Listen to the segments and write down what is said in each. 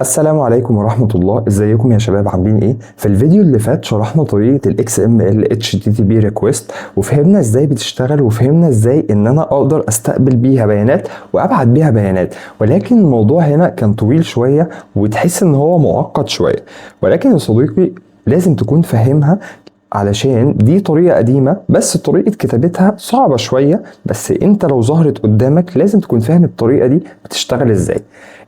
السلام عليكم ورحمة الله. ازيكم يا شباب؟ عاملين ايه؟ في الفيديو اللي فات شرحنا طريقة ال XML HTTP request وفهمنا ازاي بتشتغل، وفهمنا ازاي ان انا اقدر استقبل بيها بيانات وابعت بيها بيانات، ولكن الموضوع هنا كان طويل شوية وتحس ان هو معقد شوية. ولكن يا صديقي لازم تكون فاهمها، علشان دي طريقة قديمة بس طريقة كتابتها صعبة شوية. بس انت لو ظهرت قدامك لازم تكون فاهم الطريقة دي بتشتغل ازاي.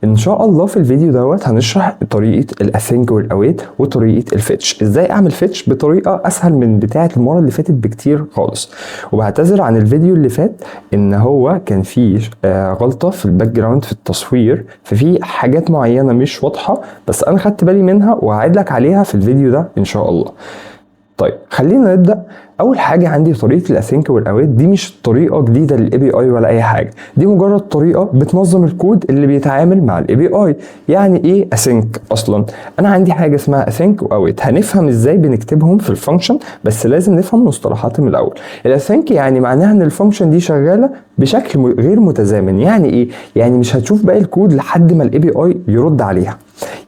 ان شاء الله في الفيديو دوت هنشرح طريقة الاسync والاويت وطريقة الفيتش، ازاي اعمل فيتش بطريقة اسهل من بتاعة المرة اللي فاتت بكتير خالص. وبعتذر عن الفيديو اللي فات ان هو كان فيه غلطة في الباك جراوند في التصوير، ففي حاجات معينة مش واضحة، بس انا خدت بالي منها وهعيد لك عليها في الفيديو ده ان شاء الله. طيب خلينا نبدا. اول حاجه عندي طريقه الاسync والاويت، دي مش طريقه جديده للاي بي اي ولا اي حاجه، دي مجرد طريقه بتنظم الكود اللي بيتعامل مع الاي بي اي. يعني ايه اسync اصلا؟ انا عندي حاجه اسمها اسync واويت، هنفهم ازاي بنكتبهم في الفانكشن، بس لازم نفهم مصطلحاتهم الاول. الاسync يعني معناها ان الفانكشن دي شغاله بشكل غير متزامن. يعني ايه؟ يعني مش هتشوف باقي الكود لحد ما الاي بي اي يرد عليها.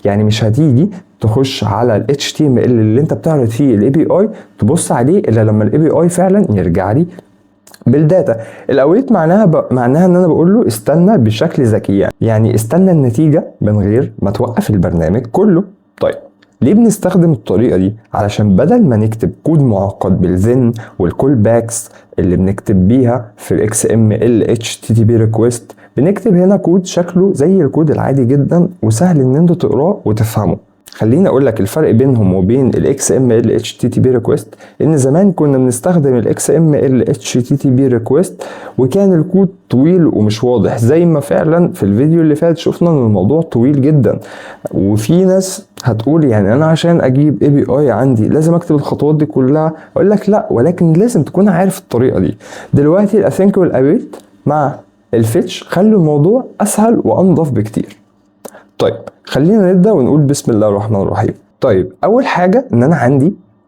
يعني مش هتيجي تخش على ال HTML اللي انت بتعرض فيه ال API تبص عليه الا لما ال API فعلا يرجع لي بالداتا. الاويت معناها ان انا بقول له استنى بشكل ذكي، يعني استنى النتيجة من غير ما توقف البرنامج كله. طيب ليه بنستخدم الطريقة دي؟ علشان بدل ما نكتب كود معقد بالذن والكول باكس اللي بنكتب بيها في ال XML HTTP request، بنكتب هنا كود شكله زي الكود العادي جدا وسهل ان انت تقراه وتفهمه. خليني اقول لك الفرق بينهم وبين ال XML HTTP request. ان زمان كنا بنستخدم ال XML HTTP request وكان الكود طويل ومش واضح، زي ما فعلا في الفيديو اللي فات شفنا ان الموضوع طويل جدا. وفي ناس هتقول يعني انا عشان اجيب API عندي لازم اكتب الخطوات دي كلها. اقول لك لا، ولكن لازم تكون عارف الطريقة دي. دلوقتي الاسync والاويت مع الفيتش خلوا الموضوع اسهل وانضف بكتير. طيب خلينا نبدأ ونقول بسم الله الرحمن الرحيم. طيب أول حاجة إن أنا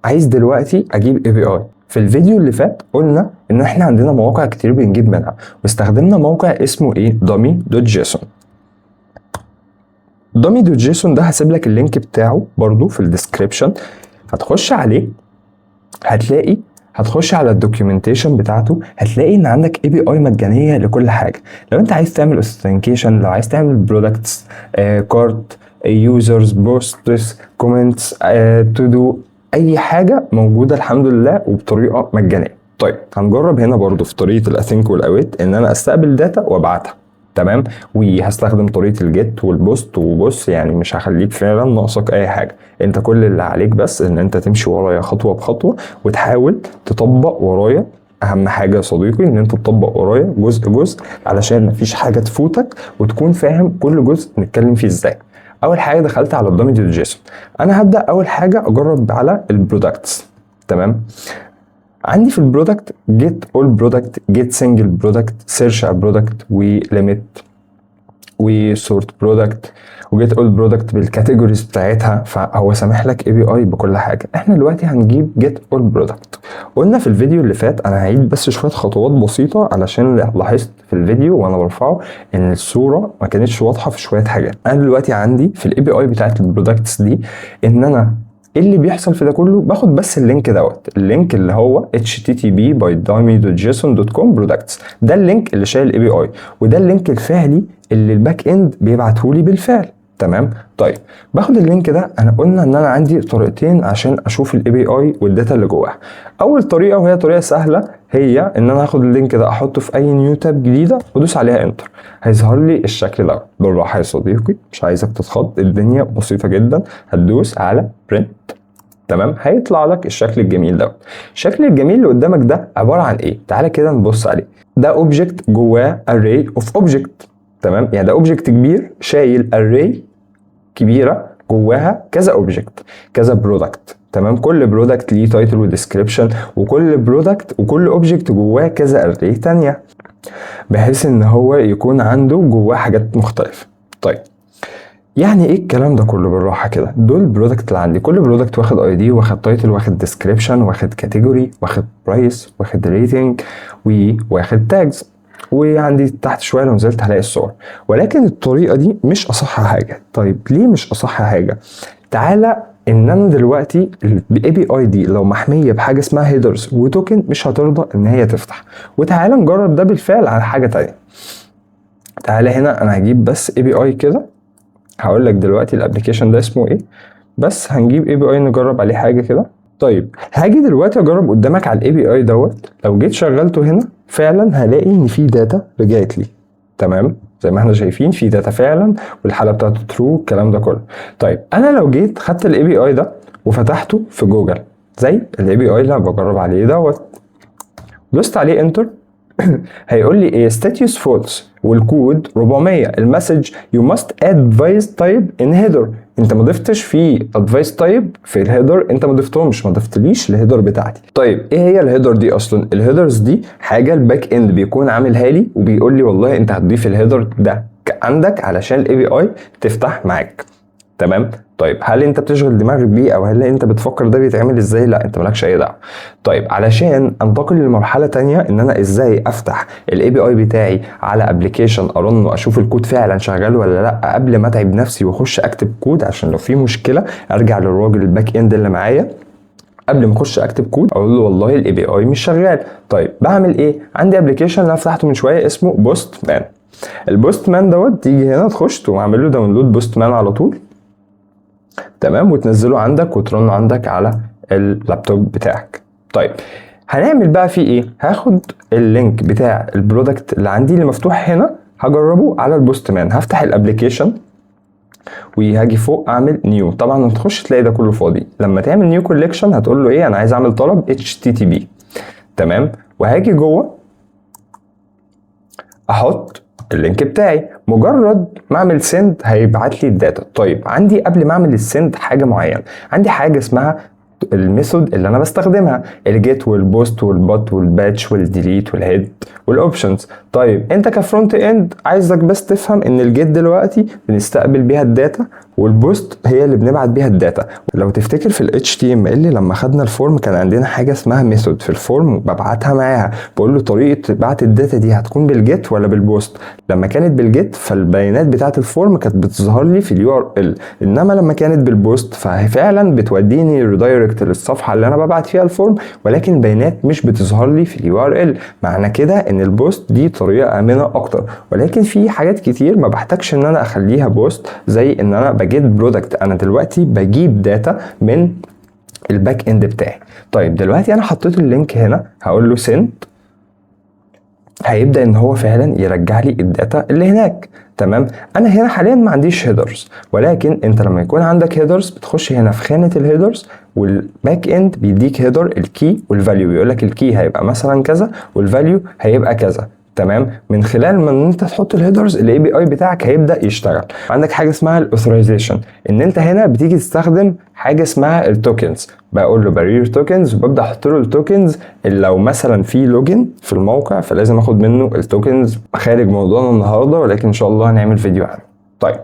عايز دلوقتي أجيب API. في الفيديو اللي فات قلنا إن إحنا عندنا مواقع كتير بنجيب منها، واستخدمنا موقع اسمه إيه؟ dummy.json. dummy.json ده هسيب لك اللينك بتاعه برضو في الديسكريبشن، هتخش عليه هتخش على الدوكيومنتيشن بتاعته، هتلاقي ان عندك اي بي اي مجانيه لكل حاجه. لو انت عايز تعمل اوثنتيكيشن، لو عايز تعمل برودكتس، كارت، يوزرز، بوستس، كومنتس، تو دو، اي حاجه موجوده الحمد لله وبطريقه مجانيه. طيب هنجرب هنا برضو في طريقه الاسync والاويت ان انا استقبل داتا وابعتها. تمام. وهستخدم طريقه الجيت والبوست. وبص يعني مش هخليك فعلا ناقصك اي حاجه، انت كل اللي عليك بس ان انت تمشي ورايا خطوه بخطوه وتحاول تطبق ورايا. اهم حاجه يا صديقي ان انت تطبق ورايا جزء جزء علشان مفيش حاجه تفوتك وتكون فاهم كل جزء نتكلم فيه ازاي. اول حاجه دخلت على dummy.json. انا هبدا اول حاجه اجرب على البرودكتس. تمام. عندي في البرودكت get all product، get single product، search على product، وlimit، وsort product، وget all product بالكاتيجوريز بتاعتها. فهو سامح لك اي بي اي بكل حاجه. احنا دلوقتي هنجيب get all product. قلنا في الفيديو اللي فات، انا هعيد بس شويه خطوات بسيطه علشان لاحظت في الفيديو وانا برفعه ان الصوره ما كانتش واضحه في شويه حاجات. انا دلوقتي عندي في الاي بي اي بتاعت البرودكتس دي ان انا ايه اللي بيحصل في ده كله؟ باخد بس اللينك دوت، اللينك اللي هو http://dummy.json.com products. ده اللينك اللي شايل الاي بي اي، وده اللينك الفعلي اللي الباك اند بيبعته لي بالفعل. تمام. طيب باخد اللينك ده. انا قلنا ان انا عندي طريقتين عشان اشوف الاي بي اي والداتا اللي جواها. اول طريقه وهي طريقه سهله، هي ان انا هاخد اللينك ده احطه في اي نيو تاب جديده وادوس عليها انتر، هيظهر لي الشكل ده. بالراحه يا صديقي، مش عايزك تتخض، الدنيا بسيطه جدا. هتدوس على برنت. تمام. هيطلع لك الشكل الجميل ده. الشكل الجميل اللي قدامك ده عباره عن ايه؟ تعالى كده نبص عليه. ده اوبجكت جواه array of object. تمام. يعني ده اوبجكت كبير شايل array كبيره جواها كذا اوبجكت، كذا برودكت. تمام. كل برودكت ليه تايتل وديسكريبشن، وكل برودكت وكل اوبجكت جواه كذا array تانية، بحيث ان هو يكون عنده جواه حاجات مختلفه. طيب يعني ايه الكلام ده كله؟ بالراحه كده. دول البرودكت اللي عندي، كل برودكت واخد اي دي، واخد تايتل، واخد ديسكريبشن، واخد كاتيجوري، واخد برايس، واخد ريتنج، واخد تاجز. وعندي تحت شويه لو نزلت هلاقي الصور. ولكن الطريقه دي مش اصح حاجه. طيب ليه مش اصح حاجه؟ تعالى ان انا دلوقتي الاي بي اي دي لو محميه بحاجه اسمها هيدرز وتوكن مش هترضى ان هي تفتح. وتعالى نجرب ده بالفعل على حاجه تانية. تعالى هنا انا هجيب بس اي بي اي كده، هقول لك دلوقتي الابلكيشن ده اسمه ايه، بس هنجيب اي بي اي نجرب عليه حاجه كده. طيب هاجي دلوقتي اجرب قدامك على الاي بي اي دوت. لو جيت شغلته هنا فعلا هلاقي ان في داتا رجعت لي، تمام؟ زي ما احنا شايفين في داتا فعلا والحاله بتاعته ترو الكلام ده كله. طيب انا لو جيت خدت الاي بي اي ده وفتحته في جوجل زي الاي بي اي اللي انا بجرب عليه دوت، دوست عليه انتر هيقول لي ايه ستاتيوس فولس والكود 400 المسج يو ماست ادفايس تايب ان هيدر. انت ما ضفتش في ادفايس تايب في الهيدر، انت ما ضفتهمش، ما ضفتليش الهيدر بتاعتي. طيب ايه هي الهيدر دي اصلا؟ الهيدرز دي حاجه الباك اند بيكون عاملها لي وبيقول لي والله انت هتضيف الهيدر ده عندك علشان الاي بي اي تفتح معاك، تمام؟ طيب هل انت بتشغل دماغك بيه او هل انت بتفكر ده بيتعمل ازاي؟ لا انت مالكش اي دعوه. طيب علشان انتقل لمرحله تانية ان انا ازاي افتح الاي بي اي بتاعي على ابلكيشن ارن اشوف الكود فعلا شغال ولا لا قبل ما اتعب نفسي واخش اكتب كود عشان لو في مشكله ارجع للراجل الباك اند اللي معايا قبل ما اخش اكتب كود اقول له والله الاي بي اي مش شغال. طيب بعمل ايه؟ عندي ابلكيشن انا فتحته من شويه اسمه بوست مان. البوست مان دوت تيجي هنا تخش تقوم عامل له داونلود بوست مان على طول، تمام؟ وتنزله عندك وترن عندك على اللابتوب بتاعك. طيب هنعمل بقى فيه ايه؟ هاخد اللينك بتاع البرودكت اللي عندي اللي مفتوح هنا هجربه على البوست مان. هفتح الابليكيشن وهاجي فوق اعمل نيو. طبعا هتخش تلاقي ده كله فاضي. لما تعمل نيو كوليكشن هتقول له ايه؟ انا عايز اعمل طلب HTTP، تمام؟ وهاجي جوه احط اللينك بتاعي. مجرد ما اعمل سند هيبعت لي الداتا. طيب عندي قبل ما اعمل السند حاجه معينه، عندي حاجه اسمها الميثود اللي انا بستخدمها، الجيت والبوست والبوت والباتش والديليت والهيد والاوبشنز. طيب انت كفرونت اند عايزك بس تفهم ان الجيت دلوقتي بنستقبل بيها الداتا والبوست هي اللي بنبعت بيها الداتا. لو تفتكر في ال HTML لما خدنا الفورم كان عندنا حاجه اسمها ميثود في الفورم ببعتها معاها، بقول له طريقه بعت الداتا دي هتكون بالجيت ولا بالبوست. لما كانت بالجيت فالبيانات بتاعه الفورم كانت بتظهر لي في URL، انما لما كانت بالبوست ففعلا بتوديني ريدايركت للصفحه اللي انا ببعت فيها الفورم، ولكن البيانات مش بتظهر لي في URL. معنى كده ان البوست دي طريقه امنه اكتر. ولكن في حاجات كتير ما بحتاجش ان انا اخليها بوست، زي ان انا بجيت برودكت. انا دلوقتي بجيب داتا من الباك اند بتاعي. طيب دلوقتي انا حطيت اللينك هنا هقول له سند، هيبدا ان هو فعلا يرجع لي الداتا اللي هناك، تمام؟ انا هنا حاليا ما عنديش هيدرز، ولكن انت لما يكون عندك هيدرز بتخش هنا في خانه الهيدرز والباك اند بيديك هيدر الكي والفاليو، بيقول لك الكي هيبقى مثلا كذا والفاليو هيبقى كذا، تمام؟ من خلال ما انت تحط الهيدرز الاي بي اي بتاعك هيبدا يشتغل. عندك حاجه اسمها الاوثرايزيشن، ان انت هنا بتيجي تستخدم حاجه اسمها التوكنز. بقول له بارير توكنز وببدا احط له التوكنز اللي لو مثلا في لوجن في الموقع فلازم اخد منه التوكنز. خارج موضوعنا النهارده ولكن ان شاء الله هنعمل فيديو عنه. طيب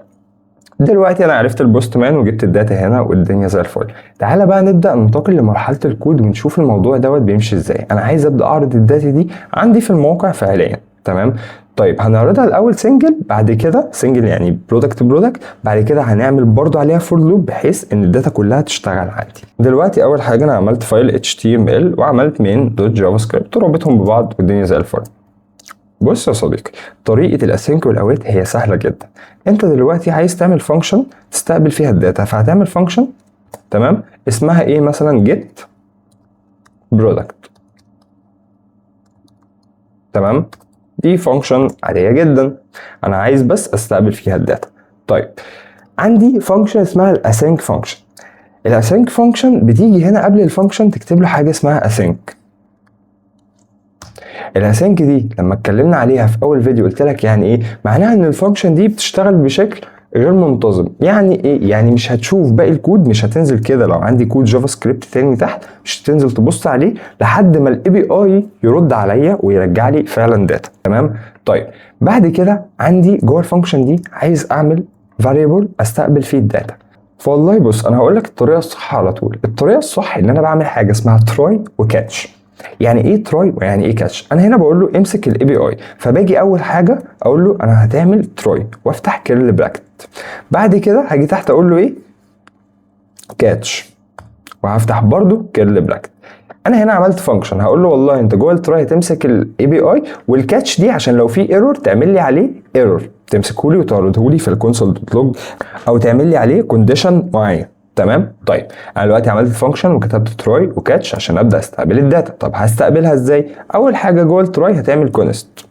دلوقتي انا عرفت البوست مان وجبت الداتا هنا والدنيا زي الفل. تعالى بقى نبدا ننتقل لمرحله الكود ونشوف الموضوع دوت بيمشي ازاي. انا عايز ابدا اعرض الداتا دي عندي في الموقع فعليا، تمام؟ طيب هنعرضها الاول سنجل، بعد كده سنجل يعني برودكت، بعد كده هنعمل برضو عليها فور لوب بحيث ان الداتا كلها تشتغل عندي. دلوقتي اول حاجه انا عملت فايل HTML وعملت main.javascript وربطهم ببعض والدنيا زي الفل. بص يا صديقي، طريقة الاسync والاويت هي سهلة جدا. انت دلوقتي عايز تعمل فانكشن تستقبل فيها الداتا، فهتعمل فانكشن، تمام؟ اسمها ايه؟ مثلا get product، تمام؟ دي فانكشن عادية جدا، انا عايز بس استقبل فيها الداتا. طيب عندي فانكشن اسمها الاسync فانكشن. الاسync فانكشن بتيجي هنا قبل الفانكشن تكتب له حاجة اسمها async. الاسync دي لما اتكلمنا عليها في اول فيديو قلت لك يعني ايه؟ معناها ان الفانكشن دي بتشتغل بشكل غير منتظم. يعني ايه؟ يعني مش هتشوف باقي الكود، مش هتنزل كده لو عندي كود جافا سكريبت تاني تحت مش هتنزل تبص عليه لحد ما الاي بي اي يرد عليا ويرجع لي فعلا داتا، تمام؟ طيب بعد كده عندي جوه الفانكشن دي عايز اعمل فاريبل استقبل فيه الداتا. فوالله بص انا هقول لك الطريقه الصح على طول. الطريقه الصح ان انا بعمل حاجه اسمها تراي وكاتش. يعني ايه تراي ويعني ايه كاتش؟ انا هنا بقول له امسك الاي بي اي، فباجي اول حاجه اقول له انا هتعمل تراي وافتح كيرل براكت، بعد كده هاجي تحت اقول له ايه كاتش وهفتح برضو كيرل براكت. انا هنا عملت فانكشن هقول له والله انت جوه التراي هتمسك الاي بي اي، والكاتش دي عشان لو في ايرور تعمل لي عليه ايرور تمسكه لي وتعرضه لي في الكونسول دوت لوج، او تعمل لي عليه كونديشن معين. تمام. طيب انا دلوقتي عملت فانكشن وكتبت تراي وكاتش عشان ابدا استقبل الداتا. طب هستقبلها ازاي؟ اول حاجه جوه التراي هتعمل كونست.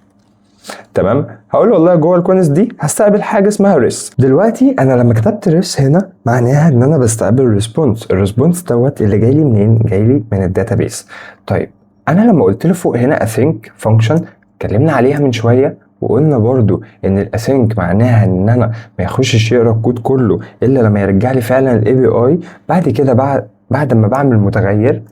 تمام. هقول والله جوه الكونست دي هستقبل حاجه اسمها ريس. دلوقتي انا لما كتبت ريس هنا معناها ان انا بستقبل ريسبونس. الريسبونس دوت اللي جاي لي منين؟ جاي لي من الداتابيس. طيب انا لما قلت له فوق هنا async فانكشن اتكلمنا عليها من شويه، وقلنا برضو ان الاسync معناها ان انا ما يخشش يقرا الكود كله الا لما يرجع لي فعلا الاي بي اي. بعد كده بعد ما بعمل المتغير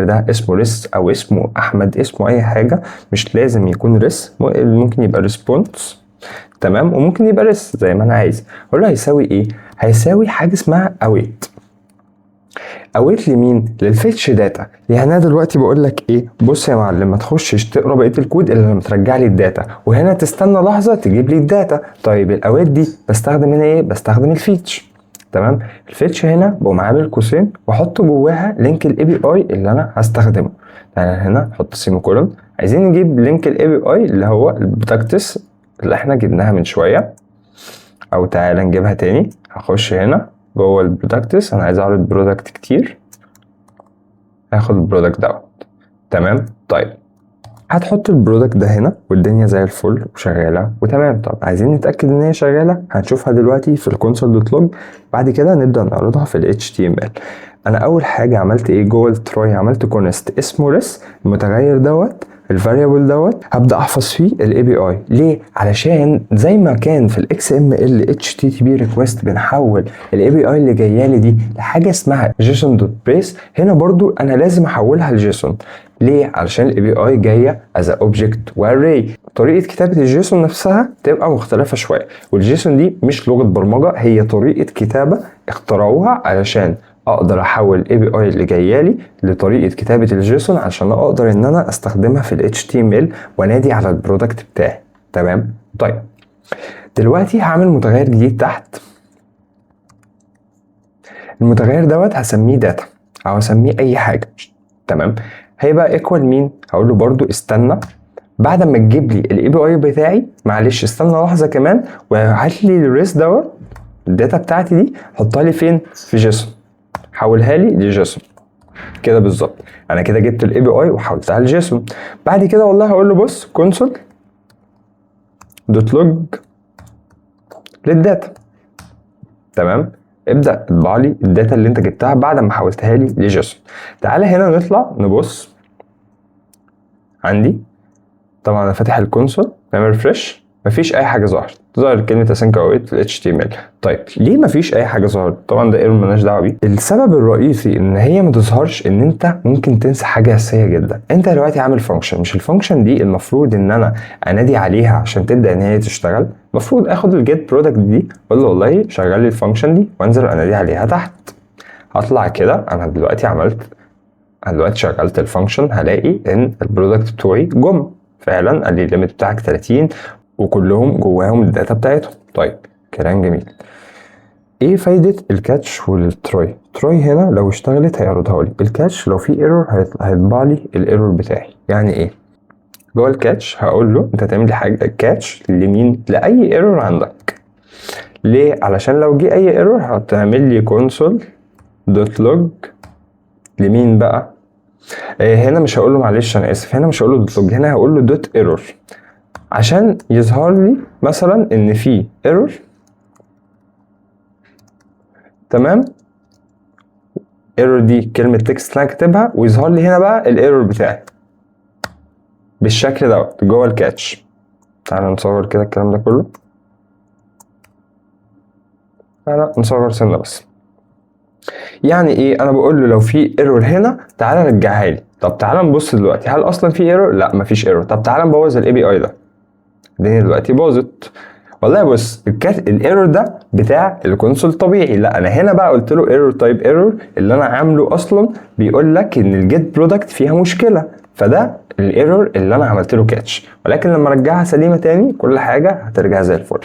ده اسمه ريس او اسمه احمد، اسمه اي حاجه، مش لازم يكون ريس، ممكن يبقى ريسبونس. تمام. وممكن يبقى ريس زي ما انا عايز. اقول له هيساوي ايه؟ هيساوي حاجه اسمها اويت. اويت لمين؟ للفيتش داتا. يعني انا دلوقتي بقول لك ايه؟ بص يا معلم، ما تخشش تقرا بقيه الكود الا لما ترجع لي الداتا، وهنا تستنى لحظه تجيب لي الداتا. طيب الاويت دي بستخدم هنا ايه؟ بستخدم الفيتش. تمام. الفيتش هنا بقوم عامل قوسين واحط جواها لينك الاي بي اي اللي انا هستخدمه. يعني هنا نحط سيميكولون، عايزين نجيب لينك الاي بي اي اللي هو البراكتس اللي احنا جبناها من شويه، او تعالى نجيبها تاني. هخش هنا جوه البرودكتس، انا عايز اعرض برودكت كتير، هاخد البرودكت دوت. تمام. طيب هتحط البرودكت ده هنا والدنيا زي الفل وشغاله وتمام. طب عايزين نتاكد ان هي شغاله، هنشوفها دلوقتي في الكونسول دوت لوج، بعد كده نبدا نعرضها في ال HTML. انا اول حاجه عملت ايه جوه التراي؟ عملت كونست اسمه ريس. المتغير دوت الفاريبل دوت هبدا احفظ فيه الاي بي اي. ليه؟ علشان زي ما كان في الاكس ام ال اتش تي تي بي ريكويست بنحول الاي بي اي اللي جايه لي دي لحاجه اسمها جيسون دوت بريس، هنا برضو انا لازم احولها لجيسون. ليه؟ علشان الاي بي اي جايه از اوبجكت واري. طريقه كتابه الجيسون نفسها تبقى مختلفه شويه، والجيسون دي مش لغه برمجه، هي طريقه كتابه اخترعوها علشان اقدر احول الاي بي اي اللي جايه لي لطريقه كتابه الجيسون عشان اقدر ان انا استخدمها في ال HTML وانادي على البرودكت بتاعي. تمام. طيب دلوقتي هعمل متغير جديد تحت. المتغير دوت هسميه داتا او هسميه اي حاجه. تمام. هيبقى ايكوال مين؟ هقول له برضو استنى بعد ما تجيب لي الاي بي اي بتاعي، معلش استنى لحظه كمان وهات لي الريس دوت الداتا بتاعتي دي حطها لي فين؟ في جيسون، حولها لي لجيسون كده بالظبط. انا كده جبت الاي بي اي وحولتها لجيسون. بعد كده والله هقول له بص كونسول دوت لوج للداتا. تمام. ابدا اطبع لي الداتا اللي انت جبتها بعد ما حولتها لي لجيسون. تعالى هنا نطلع نبص عندي. طبعا انا فاتح الكونسول، نعمل ريفرش، مفيش اي حاجه ظهر كلمه async await في HTML. طيب ليه مفيش اي حاجه ظهرت؟ طبعا ده ايرور مالناش دعوه بيه. السبب الرئيسي ان هي ما تظهرش ان انت ممكن تنسى حاجه اساسيه جدا. انت دلوقتي عامل فانكشن، مش الفانكشن دي المفروض ان انا انادي عليها عشان تبدا ان هي تشتغل؟ المفروض اخد الجيت برودكت دي اقول له والله شغل لي الفانكشن دي وانزل انادي عليها تحت. هطلع كده انا دلوقتي شغلت الفانكشن، هلاقي ان البرودكت بتوعي جم فعلا، قال لي الليميت بتاعك 30 وكلهم جواهم الداتا بتاعتهم. طيب كلام جميل. ايه فايدة الكاتش والتراي؟ تراي هنا لو اشتغلت هيعرضها لي، الكاتش لو في ايرور هيطبع لي الايرور بتاعي. يعني ايه؟ جوه الكاتش هقول له انت تعمل لي حاجة كاتش لمين؟ لاي ايرور عندك. ليه؟ علشان لو جه اي ايرور هتعمل لي كونسول دوت لوج لمين بقى؟ هنا مش هقول له معلش انا اسف، هنا مش هقول له دوت لوج، هنا هقول له دوت ايرور عشان يظهر لي مثلا ان في ايرور. تمام. ايرور دي كلمه تكست اللي انا كاتبها، ويظهر لي هنا بقى الايرور بتاعي بالشكل دوت جوه الكاتش. تعالى نصور كده الكلام ده كله. تعالى نصور سنه بس. يعني ايه؟ انا بقول له لو في ايرور هنا تعالى رجعها لي. طب تعالى نبص دلوقتي هل اصلا في ايرور؟ لا مفيش ايرور. طب تعالى نبوظ الاي بي اي ده، الدنيا دلوقتي باظت. والله بص الايرور ده بتاع الكونسول طبيعي، لا انا هنا بقى قلت له ايرور تايب ايرور اللي انا عامله اصلا بيقول لك ان الجيت برودكت فيها مشكله، فده الايرور اللي انا عملت له كاتش، ولكن لما ارجعها سليمه تاني كل حاجه هترجع زي الفل.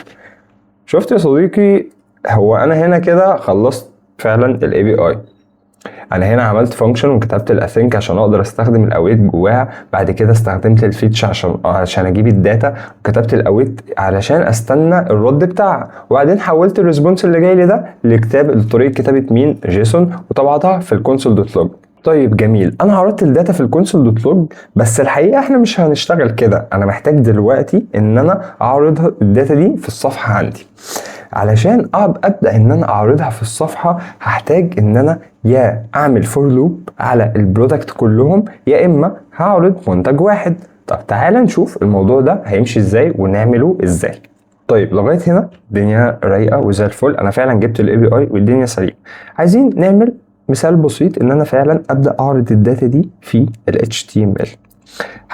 شفت يا صديقي؟ هو انا هنا كده خلصت فعلا الاي بي اي. انا هنا عملت فانكشن وكتبت الاسync عشان اقدر استخدم الاويت جواها، بعد كده استخدمت الفيتش عشان اجيب الداتا، وكتبت الاويت علشان استنى الرد بتاعها، وبعدين حولت الريسبونس اللي جاي لي ده لطريقه كتابه مين؟ جيسون، وطبعتها في الكونسول دوت لوج. طيب جميل، انا عرضت الداتا في الكونسول دوت لوج، بس الحقيقه احنا مش هنشتغل كده. انا محتاج دلوقتي ان انا اعرض الداتا دي في الصفحه عندي. علشان ابدا ان انا اعرضها في الصفحه هحتاج ان انا يا اعمل فور لوب على البرودكت كلهم، يا اما هعرض منتج واحد. طب تعالى نشوف الموضوع ده هيمشي ازاي ونعمله ازاي. طيب لغايه هنا الدنيا رايقه وزي الفل، انا فعلا جبت الاي بي اي والدنيا سليمه. عايزين نعمل مثال بسيط ان انا فعلا ابدا اعرض الداتا دي في ال HTML.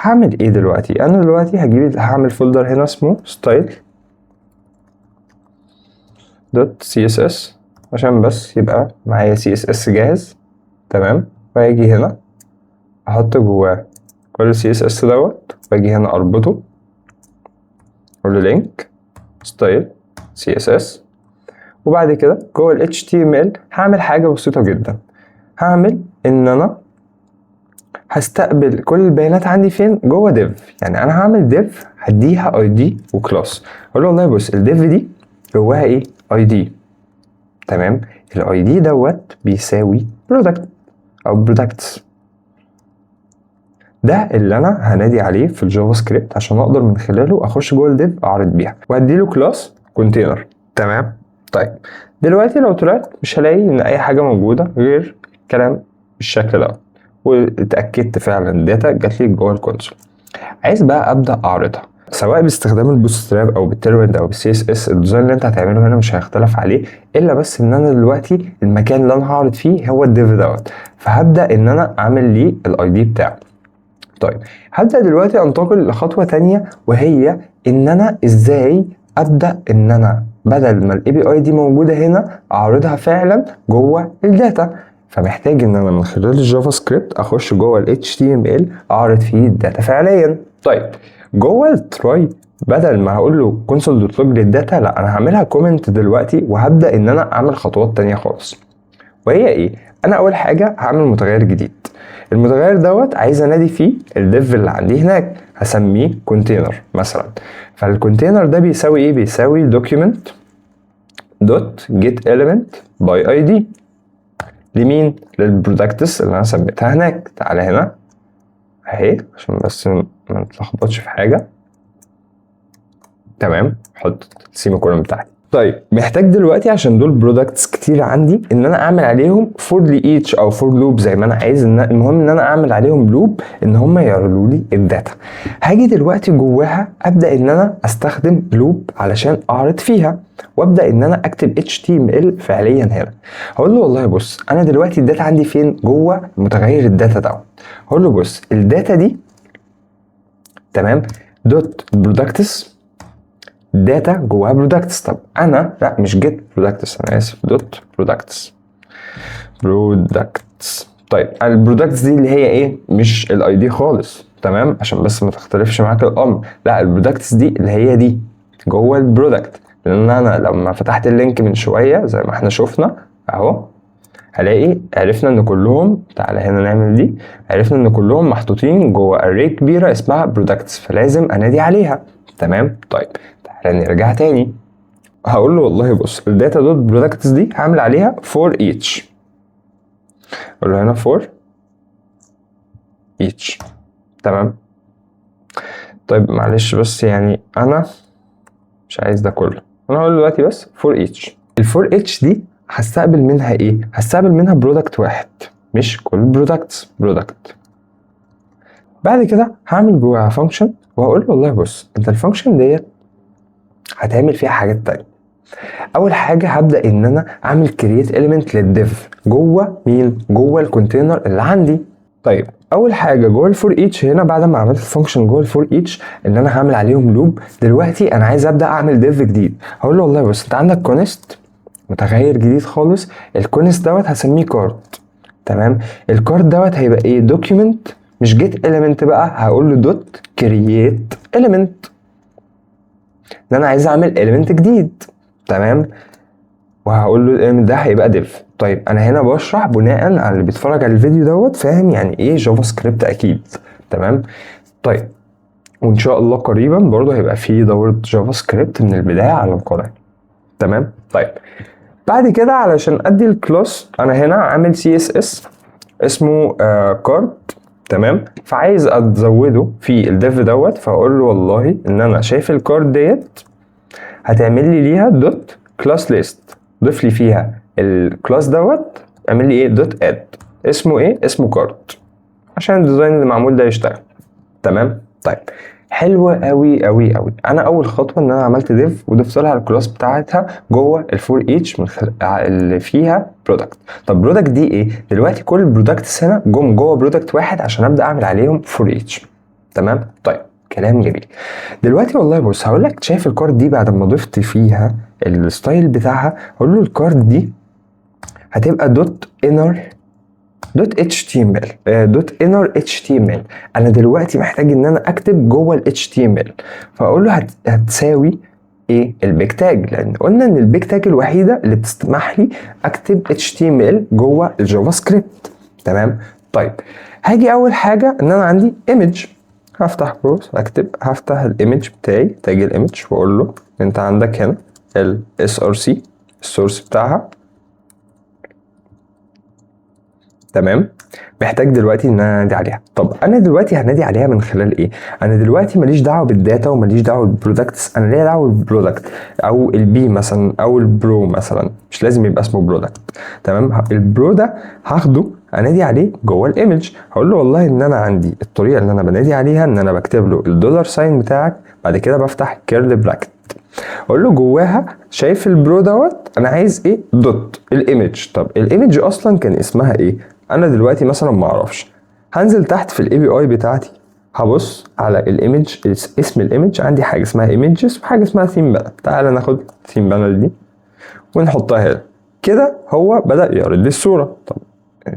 هعمل ايه دلوقتي؟ انا دلوقتي هعمل فولدر هنا اسمه style.css عشان بس يبقى معايا CSS جاهز. تمام، وهاجي هنا احط جواه كل CSS دوت، واجي هنا اربطه، اقول له لينك ستايل CSS. وبعد كده جوه ال HTML هعمل حاجه بسيطه جدا. هعمل ان انا هستقبل كل البيانات عندي فين؟ جوه div. يعني انا هعمل div هديها ID وكلاس. اقول له والله بص الdiv دي جواها ايه؟ ID. تمام، الاي دي دوت بيساوي برودكت او products. ده اللي انا هنادي عليه في الجافا سكريبت عشان اقدر من خلاله اخش جوه الديف اعرض بيها، واديله كلاس كونتينر. تمام. طيب دلوقتي لو طلعت مش هلاقي ان اي حاجه موجوده غير كلام بالشكل ده، واتاكدت فعلا الداتا جات لي جوه الكونسول. عايز بقى ابدا اعرضها سواء باستخدام البوتستراب او بالتيرمنت او بالسي اس اس. الديزاين اللي انت هتعمله هنا مش هيختلف عليه، الا بس ان انا دلوقتي المكان اللي انا هعرض فيه هو الديف دوت، فهبدا ان انا اعمل ليه الاي دي بتاعه. طيب هبدا دلوقتي انتقل لخطوه تانية، وهي ان انا ازاي ابدا ان انا بدل ما الاي بي اي دي موجوده هنا اعرضها فعلا جوه الداتا. فمحتاج ان انا من خلال الجافا سكريبت اخش جوه ال HTML اعرض فيه الداتا فعليا. طيب جوه التراي بدل ما هقول له console.log للداتا، لا انا هعملها كومنت دلوقتي، وهبدا ان انا اعمل خطوات تانية خالص. وهي ايه؟ انا اول حاجه هعمل متغير جديد. المتغير دوت عايز انادي فيه الديف اللي عندي هناك، هسميه كونتينر مثلا. فالكونتينر ده بيساوي ايه؟ بيساوي document دوت get element by id لمين؟ للبرودكتس اللي انا سميتها هناك. تعالى هنا اهي عشان بس ما نتلخبطش في حاجه. تمام، حط السيمي كولوم بتاعتي. طيب محتاج دلوقتي عشان دول برودكتس كتير عندي ان انا اعمل عليهم فور لايتش او فور لوب زي ما انا عايز. المهم ان انا اعمل عليهم لوب ان هم يعرضوا لي الداتا. هاجي دلوقتي جواها ابدا ان انا استخدم لوب علشان اعرض فيها، وابدا ان انا اكتب HTML فعليا هنا. هقول له والله بص انا دلوقتي الداتا عندي فين؟ جوه متغير الداتا ده. هقول له بص الداتا دي تمام دوت برودكتس داتا جواها برودكتس. طب انا لا مش جيت برودكتس، انا اسف، دوت برودكتس. طيب البرودكتس دي اللي هي ايه؟ مش الاي دي خالص. تمام، عشان بس ما تختلفش معاك الامر. لا البرودكتس دي اللي هي دي جوه البرودكت، لان انا لما فتحت اللينك من شويه زي ما احنا شفنا اهو هلاقي عرفنا ان كلهم، تعالى هنا نعمل دي، عرفنا ان كلهم محطوطين جوه array كبيره اسمها برودكتس، فلازم انادي عليها. تمام. طيب تعالى نرجع تاني. هقول له والله بص الداتا دوت برودكتس دي هعمل عليها for each. اقول له هنا for each. تمام. طيب معلش بس يعني انا مش عايز ده كله، انا هقول دلوقتي بس for each. الفور each دي هستقبل منها ايه؟ هستقبل منها برودكت واحد مش كل برودكتس برودكت. بعد كده هعمل جواها فانكشن وهقول له والله بص انت الفانكشن ديت هتعمل فيها حاجات تانية. اول حاجه هبدا ان انا اعمل create element للديف جوه مين؟ جوه الكونتينر اللي عندي. طيب اول حاجه جوه الفور ايتش هنا بعد ما عملت الفانكشن جوه الفور ايتش ان انا هعمل عليهم لوب. دلوقتي انا عايز ابدا اعمل ديف جديد. هقول له والله بص انت عندك كونست متغير جديد خالص، الكونست دوت هسميه كارد. تمام، الكارد دوت هيبقى ايه؟ دوكيومنت مش جيت element بقى، هقول له دوت create element، ان انا عايز اعمل element جديد. تمام، وهقول له الاليمنت ده هيبقى ديف. طيب انا هنا بشرح بناء على اللي بيتفرج على الفيديو دوت فاهم يعني ايه جافا سكريبت اكيد. تمام. طيب وان شاء الله قريبا برضه هيبقى في دورة جافا سكريبت من البداية على القناة. تمام. طيب بعد كده علشان ادي الكلاس انا هنا عامل سي اس اس اسمه كارد. تمام، فعايز ازوده في الديف دوت، فاقول له والله ان انا شايف الكارد ديت هتعمل لي ليها دوت كلاس ليست، ضيف لي فيها الكلاس دوت، اعمل لي ايه دوت اد، اسمه ايه؟ اسمه كارد، عشان الديزاين اللي معمول ده يشتغل. تمام. طيب حلوه قوي قوي قوي. انا اول خطوه ان انا عملت ديف وضفت لها الكلاس بتاعتها جوه الفور ايتش اللي فيها برودكت. طب برودكت دي ايه؟ دلوقتي كل البرودكتس هنا جم جوه برودكت واحد عشان ابدا اعمل عليهم فور ايتش. تمام. طيب كلام جميل. دلوقتي والله بص هقول لك، شايف الكارد دي بعد ما ضفت فيها الستايل بتاعها، هقول له الكارد دي هتبقى دوت انر دوت اتش تي ام ال دوت انر اتش تي ام ال. انا دلوقتي محتاج ان انا اكتب جوه الاتش تي ام ال، فاقول له هتساوي ايه؟ البيج تاج، لان قلنا ان البيج تاج الوحيده اللي بتسمح لي اكتب اتش تي ام ال جوه الجافا سكريبت. تمام. طيب هاجي اول حاجه ان انا عندي ايمج، هفتح بروس اكتب، هفتح الايمج بتاعي تاج الايمج واقول له انت عندك هنا الاس ار سي السورس بتاعها. تمام. محتاج دلوقتي ان انا انادي عليها. طب انا دلوقتي هنادي عليها من خلال ايه؟ انا دلوقتي ماليش دعوه بالداتا وماليش دعوه بالبرودكتس، انا ليا دعوه بالبرودكت او البي مثلا او البرو مثلا، مش لازم يبقى اسمه برودكت. تمام. البرو ده هاخده انادي عليه جوه الايمج، هقول له والله ان انا عندي الطريقه اللي انا بنادي عليها ان انا بكتب له الدولار ساين بتاعك، بعد كده بفتح كيرل براكت، اقول له جواها شايف البرو دوت انا عايز ايه؟ دوت الايمج. طب الايمج اصلا كان اسمها ايه؟ انا دلوقتي مثلا ما اعرفش، هنزل تحت في الاي بي اي بتاعتي هبص على الايمج، اسم الايمج عندي حاجه اسمها ايمجز وحاجه اسمها ثيم بانل. تعال ناخد ثيم بانل دي ونحطها هنا كده، هو بدا يعرض لي الصوره. طب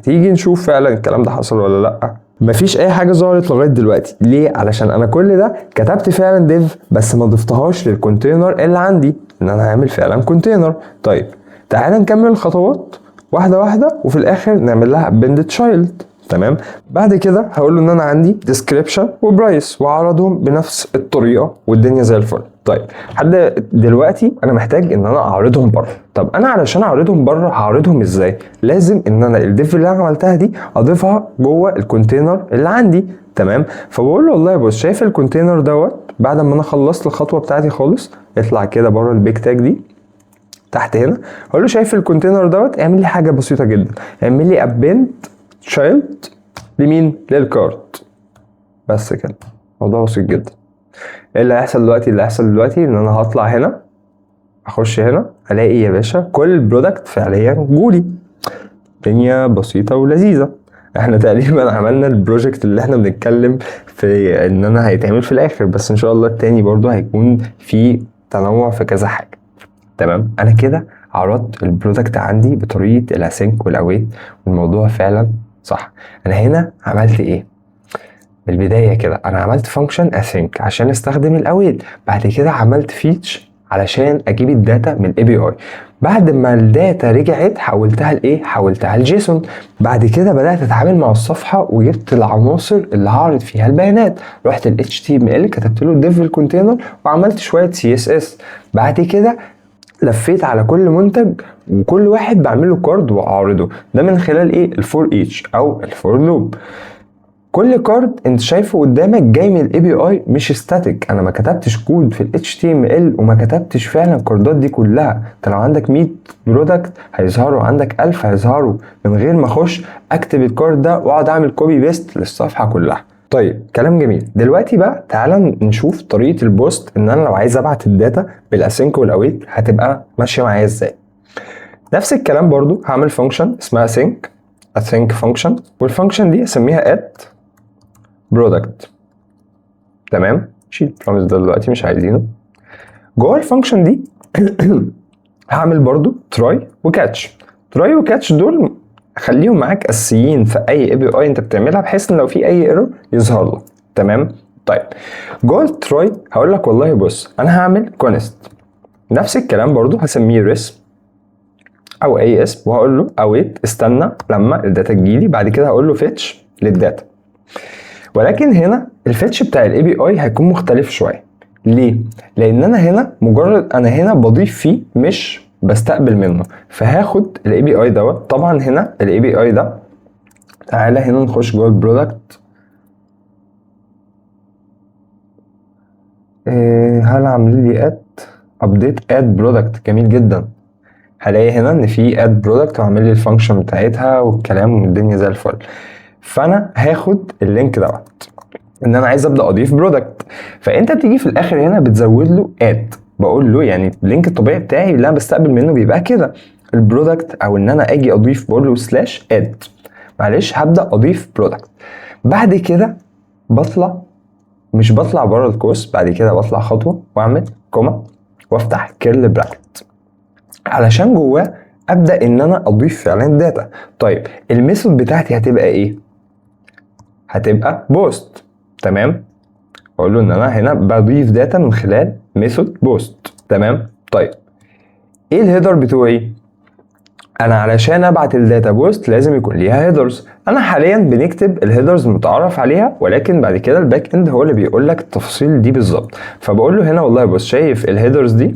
تيجي نشوف فعلا الكلام ده حصل ولا لا. مفيش اي حاجه ظهرت لغايه دلوقتي. ليه؟ علشان انا كل ده كتبت فعلا ديف بس ما ضفتهاش للكونتينر اللي عندي ان انا هعمل فعلا كونتينر. طيب تعال نكمل الخطوات واحده واحده وفي الاخر نعمل لها ابند تشايلد. تمام. بعد كده هقول له ان انا عندي ديسكريبشن وبرايس واعرضهم بنفس الطريقه والدنيا زي الفل. طيب لحد دلوقتي انا محتاج ان انا اعرضهم بره. طب انا علشان اعرضهم بره هعرضهم ازاي؟ لازم ان انا الديف اللي انا عملتها دي اضيفها جوه الكونتينر اللي عندي. تمام. فبقول له والله بص شايف الكونتينر دوت، بعد ما انا خلصت الخطوه بتاعتي خالص اطلع كده بره البيج تاج دي تحت هنا، هقول له شايف الكونتينر دوت، اعمل لي حاجه بسيطه جدا، اعمل لي ابند تشايلد لمين؟ للكارت. بس كده، موضوع بسيط جدا. ايه اللي هيحصل دلوقتي؟ اللي هيحصل دلوقتي ان انا هطلع هنا اخش هنا الاقي يا باشا كل برودكت فعليا جولي. دنيا بسيطه ولذيذه. احنا تقريبا عملنا البروجكت اللي احنا بنتكلم في ان انا هيتعمل في الاخر، بس ان شاء الله التاني برضو هيكون في تنوع في كذا حاجه. تمام. انا كده عرضت البرودكت عندي بطريقه الاسync والاويت والموضوع فعلا صح. انا هنا عملت ايه؟ بالبدايه كده انا عملت فانكشن async عشان استخدم الاويت، بعد كده عملت فيتش علشان اجيب الداتا من الاي بي اي، بعد ما الداتا رجعت حولتها لايه؟ حولتها لجيسون. بعد كده بدات اتعامل مع الصفحه وجبت العناصر اللي هعرض فيها البيانات، رحت ال HTML كتبت له div الكونتينر وعملت شويه CSS. بعد كده لفيت على كل منتج وكل واحد بعمل له كارد واعرضه، ده من خلال ايه؟ الفور ايتش او الفور لوب. كل كارد انت شايفه قدامك جاي من الاي بي اي مش ستاتيك، انا ما كتبتش كود في ال HTML وما كتبتش فعلا الكاردات دي كلها. انت لو عندك 100 برودكت هيظهروا، عندك 1000 هيظهروا من غير ما اخش اكتب الكارد ده واقعد اعمل كوبي بيست للصفحه كلها. طيب كلام جميل. دلوقتي بقى تعالى نشوف طريقه البوست، ان انا لو عايز ابعت الداتا بالاسync والاويت هتبقى ماشيه معايا ازاي. نفس الكلام برضو هعمل فانكشن اسمها async فانكشن، والفانكشن دي اسميها add product. تمام. شيل البروميس ده دلوقتي مش عايزينه. جوه الفانكشن دي هعمل برضو تراي وكاتش. تراي وكاتش دول خليهم معاك اساسيين في اي اي بي اي انت بتعملها، بحيث ان لو في اي ايرور يظهر لك. تمام. طيب جوه التراي هقول لك والله بص انا هعمل كونست، نفس الكلام برضو هسميه ريسم او اي اسم، وهقول له اويت استنى لما الداتا تجيلي، بعد كده هقول له فيتش للداتا. ولكن هنا الفيتش بتاع الاي بي اي هيكون مختلف شويه. ليه؟ لان انا هنا مجرد انا هنا بضيف فيه مش بستقبل منه، فهاخد الاي بي اي دوت. طبعا هنا الاي بي اي ده، تعالى هنا نخش جوه البرودكت. هل عاملين لي ابديت اد برودكت؟ جميل جدا. هلاقي هنا ان في اد برودكت وعامل لي الفانكشن بتاعتها والكلام والدنيا زي الفل. فانا هاخد اللينك دوت ان انا عايز ابدا اضيف برودكت، فانت بتيجي في الاخر هنا بتزود له اد، بقول له يعني اللينك الطبيعي بتاعي اللي انا بستقبل منه بيبقى كده البرودكت، او ان انا اجي اضيف بقول له سلاش اد، معلش هبدا اضيف برودكت. بعد كده بطلع، مش بطلع بره الكورس، بعد كده بطلع خطوه واعمل كوما وافتح كيرل براكت علشان جواه ابدا ان انا اضيف فعلا داتا. طيب الميثود بتاعتي هتبقى ايه؟ هتبقى بوست. تمام. اقول له ان انا هنا بضيف داتا من خلال ميثود بوست. تمام. طيب ايه الهيدر بتوعي؟ انا علشان ابعت الداتا بوست لازم يكون ليها هيدرز. انا حاليا بنكتب الهيدرز المتعارف عليها، ولكن بعد كده الباك اند هو اللي بيقول لك التفاصيل دي بالظبط. فبقول له هنا والله بص شايف الهيدرز دي؟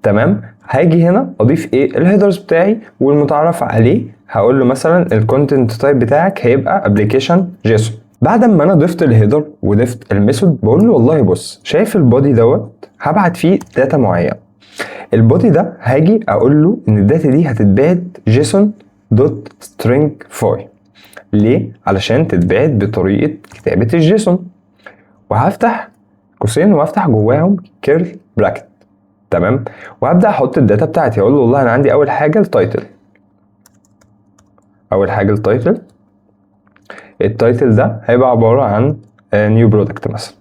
تمام. هاجي هنا اضيف ايه؟ الهيدرز بتاعي والمتعارف عليه هقول له مثلا الكونتنت تايب بتاعك هيبقى ابلكيشن جيسون. بعد ما انا ضفت الهيدر وضفت الميثود بقول له والله بص شايف البودي دوت هبعت فيه داتا معينه. البودي ده هاجي اقول له ان الداتا دي هتتبعت جيسون دوت سترينج فاي. ليه؟ علشان تتبعت بطريقه كتابه الجيسون. وهفتح قوسين وافتح جواهم كيرل براكت. تمام. وهبدا احط الداتا بتاعتي، اقول له والله انا عندي اول حاجه التايتل. التايتل ده هيبقى عباره عن نيو برودكت مثلا.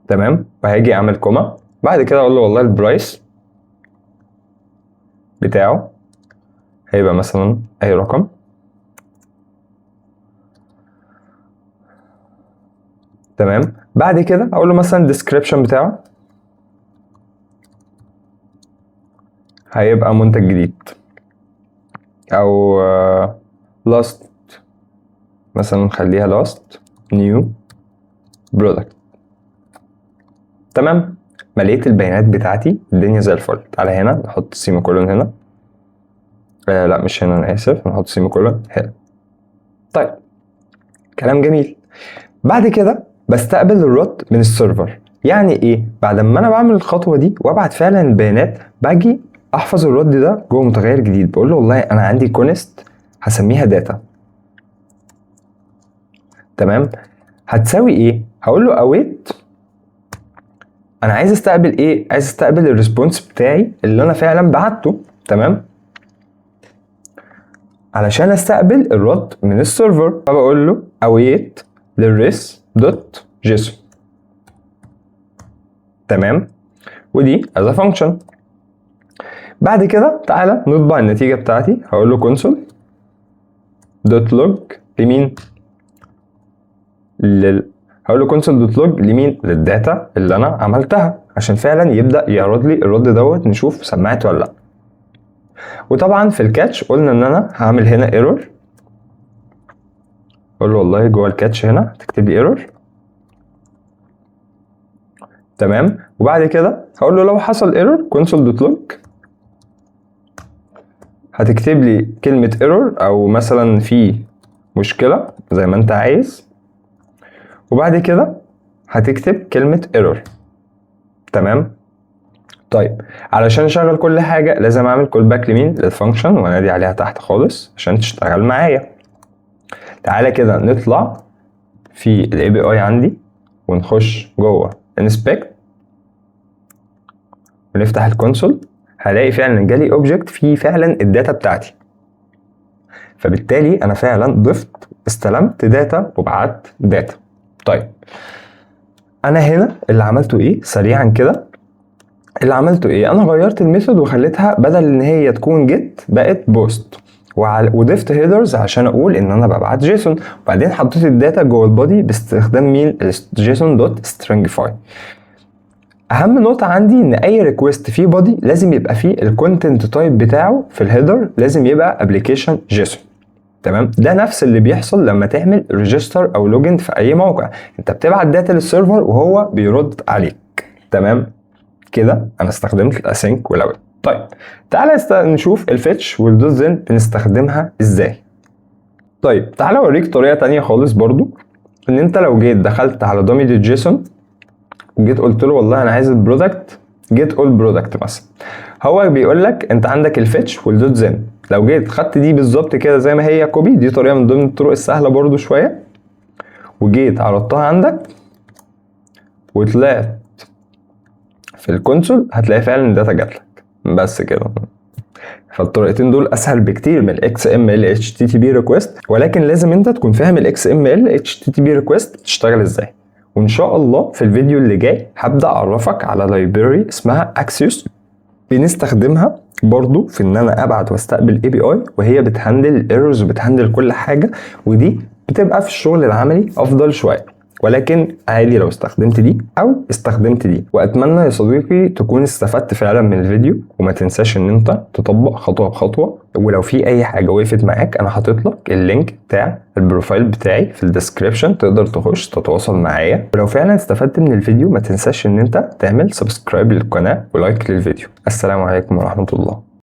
تمام. وهاجي اعمل كوما، بعد كده اقول له والله البرايس بتاعه هيبقى مثلا اي رقم. تمام. بعد كده اقول له مثلا الديسكريبشن بتاعه هيبقى منتج جديد، او لاست مثلا نخليها لاست نيو برودكت. تمام. مليت البيانات بتاعتي الدنيا زي الفل. تعالى هنا نحط سيمي كولون هنا. لا مش هنا، انا اسف، نحط سيمي كولون هنا. طيب كلام جميل. بعد كده بستقبل الرد من السيرفر. يعني ايه؟ بعد ما انا بعمل الخطوه دي وابعت فعلا البيانات باجي احفظ الرد ده جوه متغير جديد. بقول له والله انا عندي كونست هسميها داتا. تمام. هتساوي ايه؟ هقول له اويت. انا عايز استقبل ايه؟ عايز استقبل الريسبونس بتاعي اللي انا فعلا بعته. تمام. علشان استقبل الرد من السيرفر فبقول له await للريس دوت جيسون. تمام. ودي as a function. بعد كده تعالى نطبع النتيجة بتاعتي. هقول له console دوت لوج لمين؟ هقول له console دوت لوج لمين؟ للداتا اللي انا عملتها، عشان فعلا يبدأ يعرض لي الرد دوت نشوف سمعت ولا لا. وطبعا في الكاتش قلنا ان انا هعمل هنا ايرور. اقول له والله جوه الكاتش هنا تكتب لي ايرور. تمام. وبعد كده هقول له لو حصل ايرور console.log هتكتب لي كلمة ايرور او مثلا في مشكلة زي ما انت عايز، وبعد كده هتكتب كلمة ايرور. تمام. طيب علشان اشغل كل حاجة لازم اعمل كول باك لمين؟ للفانكشن وانادي عليها تحت خالص عشان تشتغل معايا. تعالى كده نطلع في الاي بي اي عندي ونخش جوه انسبكت ونفتح الكونسول. هلاقي فعلا جالي اوبجكت فيه فعلا الداتا بتاعتي، فبالتالي انا فعلا ضفت استلمت داتا وبعت داتا. طيب انا هنا اللي عملته ايه سريعا كده؟ اللي عملته ايه؟ انا غيرت الميثود وخليتها بدل ان هي تكون جيت بقت بوست، وضفت هيدرز عشان اقول ان انا ببعت جيسون، وبعدين حطيت الداتا جوه البودي باستخدام مين؟ الجيسون دوت سترينجفاي. اهم نقطه عندي ان اي ريكوست فيه بودي لازم يبقى فيه الكونتنت تايب بتاعه في الهيدر لازم يبقى ابلكيشن جيسون. تمام؟ ده نفس اللي بيحصل لما تعمل ريجستر او لوجن في اي موقع، انت بتبعت داتا للسيرفر وهو بيرد عليك. تمام كده؟ انا استخدمت الاسync والاوت. طيب تعالى نشوف الفيتش والدوت ذن بنستخدمها ازاي. طيب تعالى اوريك طريقه تانية خالص برضو، ان انت لو جيت دخلت على dummy.json وجيت قلت له والله انا عايز البرودكت جيت اول برودكت مثلا، هو بيقول لك انت عندك الفيتش والدوت ذن. لو جيت خدت دي بالظبط كده زي ما هي كوبي، دي طريقه من ضمن الطرق السهله برضو شويه، وجيت عرضتها عندك وطلعت في الكونسول، هتلاقي فعلا الداتا جاتلك بس كده. فالطريقتين دول اسهل بكتير من الاكس ام ال اتش تي تي بي ريكوست، ولكن لازم انت تكون فاهم الاكس ام ال اتش تي تي بي ريكوست بتشتغل ازاي. وان شاء الله في الفيديو اللي جاي هبدا اعرفك على لايبراري اسمها اكسيوس، بنستخدمها برضو في ان انا ابعت واستقبل اي بي اي، وهي بتهندل الايرورز وبتهندل كل حاجه، ودي بتبقى في الشغل العملي افضل شويه، ولكن عادي لو استخدمت دي او استخدمت دي. واتمنى يا صديقي تكون استفدت فعلا من الفيديو، وما تنساش ان انت تطبق خطوه بخطوه. ولو في اي حاجه وقفت معاك انا حاطط لك اللينك بتاع البروفايل بتاعي في الديسكريبشن، تقدر تخش تتواصل معايا. ولو فعلا استفدت من الفيديو ما تنساش ان انت تعمل سبسكرايب للقناه ولايك للفيديو. السلام عليكم ورحمه الله.